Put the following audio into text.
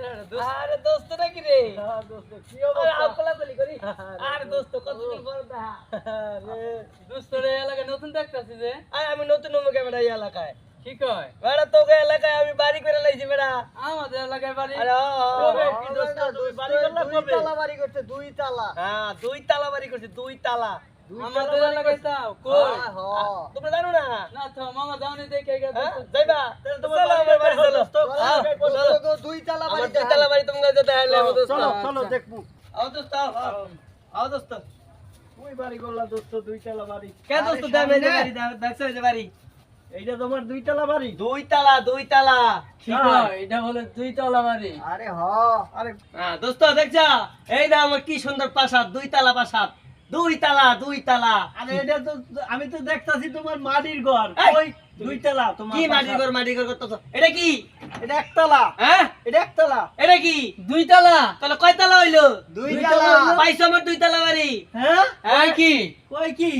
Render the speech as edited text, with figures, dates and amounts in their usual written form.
আরে দোস্ত নাকি রে? হ্যাঁ দোস্ত কি আরে অবস্থা? আউকলা চলি করি। আরে দোস্ত কতদিন পর দেখা। আরে দোস্ত রে এলাকায় নতুন দেখতাছি যে আরে আমি নতুন নমকে বেড়া এই এলাকায়। কি কয় বেড়া তোকে এলাকায় আমি বাড়ি করে লাইছি বেড়া। আমাদের এলাকায় বাড়ি আরে কবে কি কি দোস্ত দোস্ত তুমি তুমি বাড়ি করলা দুই কবে? তালা বাড়ি করতে দুই তালা হ্যাঁ 2 তালা বাড়ি করছি 2 তালা। আমাদের এলাকায় তাও কই তোমরা জানো না? না তো মামা দাওনি দেখে গেছে হ্যাঁ যাইবা? তাহলে তোমার চলো, আমার বাড়ি চলো। দোস্ত, আও, চলো, চলো। চলো, দুই তালা আমার বাড়ি 2 তালা বাড়ি তোমরা যেতে হলে দোস্ত। চলো আচ্ছা। চলো দেখবো আও দোস্ত আও। আও দোস্ত। ওই বাড়ি করলা দোস্ত দুই তালা বাড়ি কে দোস্ত আরে দাম এই যে সামনে। বাড়ি দেখছো এই যে বাড়ি? এইটা তোমার দুই তালা বাড়ি 2 তালা 2 তালা। কি কয় এটা বলে দুই তলা বাড়ি আরে আরে হ্যাঁ দোস্ত দেখছ এই না আমার কি সুন্দর প্রাসাদ 2 তালা প্রাসাদ 2 তালা 2 তালা। আরে এটা তো আমি তো দেখতাছি তোমার মাটির ঘর এই, ওই দুই তালা তোমার কি মাটির ঘর করতেছ? এটা কি? এটা একতলা হ্যাঁ এটা একতলা এটা কি? দুই তলা তাহলে কয় তালা হইলো? দুই দুই তালা তালা। পাইছো আমার 2 তালা বাড়ি। হ্যাঁ কয় কি কই কি